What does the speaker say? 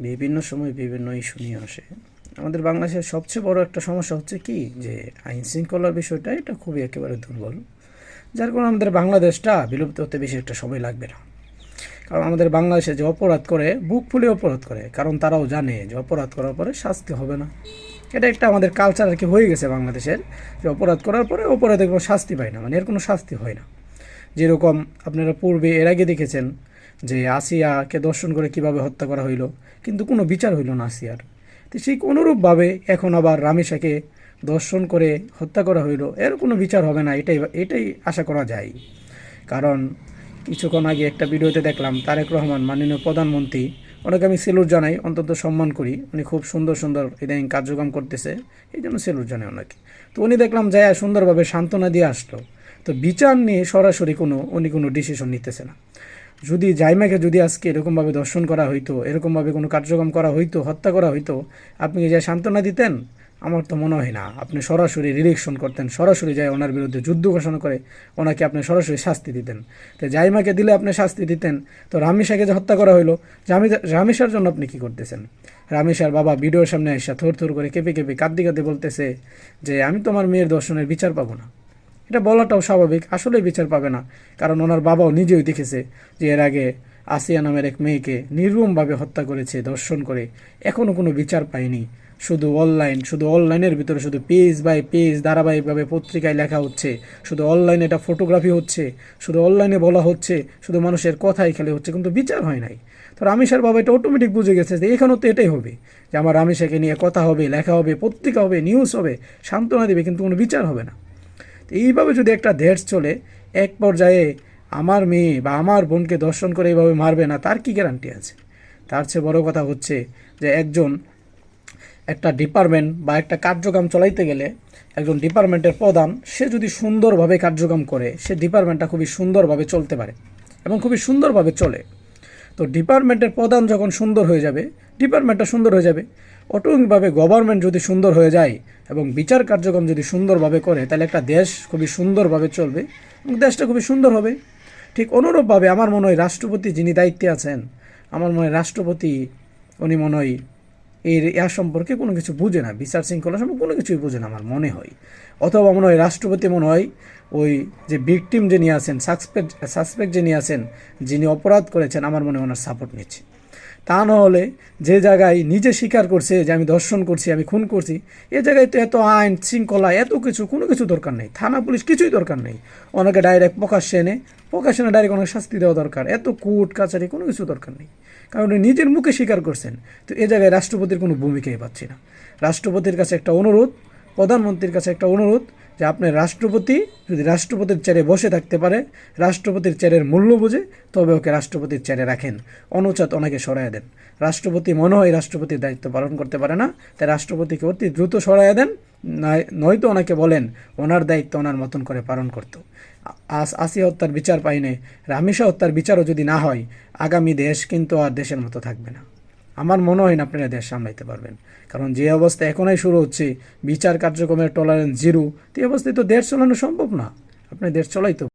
বিভিন্ন সময় বিভিন্ন ইস্যু নিয়ে আসে। আমাদের বাংলাদেশের সবচেয়ে বড় একটা সমস্যা হচ্ছে কি, যে আইন শৃঙ্খলার বিষয়টা এটা খুবই একেবারে দুর্বল, যার কারণে আমাদের বাংলাদেশটা বিলুপ্ত হতে বেশি একটা সময় লাগবে না। কারণ আমাদের বাংলাদেশে যে অপরাধ করে বুক ফুলে অপরাধ করে, কারণ তারাও জানে যে অপরাধ করার পরে শাস্তি হবে না। এটা একটা আমাদের কালচার আর কি হয়ে গেছে বাংলাদেশের, যে অপরাধ করার পরে অপরাধের কোনো শাস্তি পায় না, মানে এর কোনো শাস্তি হয় না। যেরকম আপনারা পূর্বে এর আগে দেখেছেন যে আসিয়াকে দর্শন করে কিভাবে হত্যা করা হইল, কিন্তু কোনো বিচার হইল না আসিয়ার। তো ঠিক অনুরূপভাবে এখন আবার রামেশাকে দর্শন করে হত্যা করা হইল, এর কোনো বিচার হবে না, এটাই এটাই আশা করা যায়। কারণ কিছুক্ষণ আগে একটা ভিডিওতে দেখলাম তারেক রহমান মাননীয় প্রধানমন্ত্রী, ওনাকে আমি সেলুট জানাই, অন্তত সম্মান করি, উনি খুব সুন্দর সুন্দর ইদানিং কার্যক্রম করতেছে, এই জন্য সেলুট জানাই ওনাকে। তো উনি দেখলাম যায় সুন্দরভাবে সান্ত্বনা দিয়ে আসলো। তো বিচার নিয়ে সরাসরি উনি কোনো ডিসিশন নিতেছে না। যদি জাইমাকে যদি আজকে এরকমভাবে দর্শন করা হইতো, এরকমভাবে কোনো কার্যক্রম করা হইতো, হত্যা করা হইতো, আপনি কি যায় সান্ত্বনা দিতেন? আমার তো মনে হয় না। আপনি সরাসরি রিলেকশন করতেন, সরাসরি যায় ওনার বিরুদ্ধে যুদ্ধ ঘোষণা করে ওনাকে আপনি সরাসরি শাস্তি দিতেন। তো জাইমাকে দিলে আপনি শাস্তি দিতেন, তো রামিসাকে যে হত্যা করা হইলো, রামিসার জন্য আপনি কি করতেছেন? রামিসার বাবা ভিডিওর সামনে এসে থর থর করে কেঁপে কেঁপে কাঁদতে কাঁদতে বলতেছে যে আমি তোমার মেয়ের দর্শনের বিচার পাবো না। এটা বলাটাও স্বাভাবিক, আসলেই বিচার পাবে না। কারণ ওনার বাবাও নিজেই দেখেছে যে এর আগে আসিয়া নামের এক মেয়েকে নির্মমভাবে হত্যা করেছে ধর্ষণ করে, এখনও কোনো বিচার পায়নি। শুধু অনলাইনের ভিতরে শুধু পেজ বাই পেজ ধারাবাহিকভাবে পত্রিকায় লেখা হচ্ছে, শুধু অনলাইনে এটা ফটোগ্রাফি হচ্ছে, শুধু অনলাইনে বলা হচ্ছে, শুধু মানুষের কথাই খেলে হচ্ছে, কিন্তু বিচার হয় নাই। তো রামেশের বাবা এটা অটোমেটিক বুঝে গেছে যে এখানেও তো এটাই হবে, যে আমার রামেশাকে নিয়ে কথা হবে, লেখা হবে, পত্রিকা হবে, নিউজ হবে, সান্ত্বনা দেবে, কিন্তু কোনো বিচার হবে না। তো এইভাবে যদি একটা দেশ চলে, এক পর্যায়ে আমার মেয়ে বা আমার বোনকে দর্শন করে এইভাবে মারবে না, তার কি গ্যারান্টি আছে? তার চেয়ে বড় কথা হচ্ছে যে একটা ডিপার্টমেন্ট বা একটা কার্যক্রম চলাইতে গেলে একজন ডিপার্টমেন্টের প্রধান সে যদি সুন্দরভাবে কার্যক্রম করে, সে ডিপার্টমেন্টটা খুবই সুন্দরভাবে চলতে পারে এবং খুবই সুন্দরভাবে চলে। তো ডিপার্টমেন্টের প্রধান যখন সুন্দর হয়ে যাবে, ডিপার্টমেন্টটা সুন্দর হয়ে যাবে। অটোমেটিকভাবে গভর্নমেন্ট যদি সুন্দর হয়ে যায় এবং বিচার কার্যক্রম যদি সুন্দরভাবে করে, তাহলে একটা দেশ খুবই সুন্দরভাবে চলবে এবং দেশটা খুবই সুন্দর হবে। ঠিক অনুরূপভাবে আমার মনে হয় রাষ্ট্রপতি যিনি দায়িত্বে আছেন, আমার মনে হয় রাষ্ট্রপতি উনি মনে হয় এর সম্পর্কে কোনো কিছু বুঝে না, বিচার শৃঙ্খলা সম্পর্কে কোনো কিছুই বুঝে না আমার মনে হয়। অথবা মনে হয় রাষ্ট্রপতি মনে হয় ওই যে ভিকটিম যিনি আছেন, সাসপেক্ট যিনি আছেন, যিনি অপরাধ করেছেন, আমার মনে হয় ওনার সাপোর্ট নিচ্ছে। তা না হলে যে জায়গায় নিজে স্বীকার করছে যে আমি ধর্ষণ করছি, আমি খুন করছি, এ জায়গায় তো এত আইন শৃঙ্খলা এত কিছু কোনো কিছু দরকার নেই, থানা পুলিশ কিছুই দরকার নেই। ওনাকে ডাইরেক্ট প্রকাশ্যে এনে ডাইরেক্ট অনেক শাস্তি দেওয়া দরকার, এত কোর্ট কাছারি কোনো কিছু দরকার নেই, কারণ উনি নিজের মুখে স্বীকার করছেন। তো এ জায়গায় রাষ্ট্রপতির কোনো ভূমিকাই পাচ্ছি না। রাষ্ট্রপতির কাছে একটা অনুরোধ, প্রধানমন্ত্রীর কাছে একটা অনুরোধ, যে আপনার রাষ্ট্রপতি যদি রাষ্ট্রপতির চেয়ারে বসে থাকতে পারে, রাষ্ট্রপতির চেয়ারের মূল্য বুঝে, তবে ওকে রাষ্ট্রপতির চেয়ারে রাখেন, অনুচাত ওনাকে সরাইয়া দেন। রাষ্ট্রপতি মনে হয় রাষ্ট্রপতির দায়িত্ব পালন করতে পারে না, তাই রাষ্ট্রপতিকে অতি দ্রুত সরাইয়া দেন, নয়তো ওনাকে বলেন ওনার দায়িত্ব ওনার মতন করে পালন করতো। আসিয়া হত্যার বিচার পাইনে রামিসা হত্যার বিচারও যদি না হয়, আগামী দেশ কিন্তু আর দেশের মতো থাকবে না। আমার মনে হয় না আপনারা দেশ সামলাইতে পারবেন, কারণ যে অবস্থা এখনই শুরু হচ্ছে, বিচার কার্যক্রমের টলারেন্স জিরো, তো এই অবস্থায় তো দেশ চালানো সম্ভব না। আপনি দেশ চলাইতে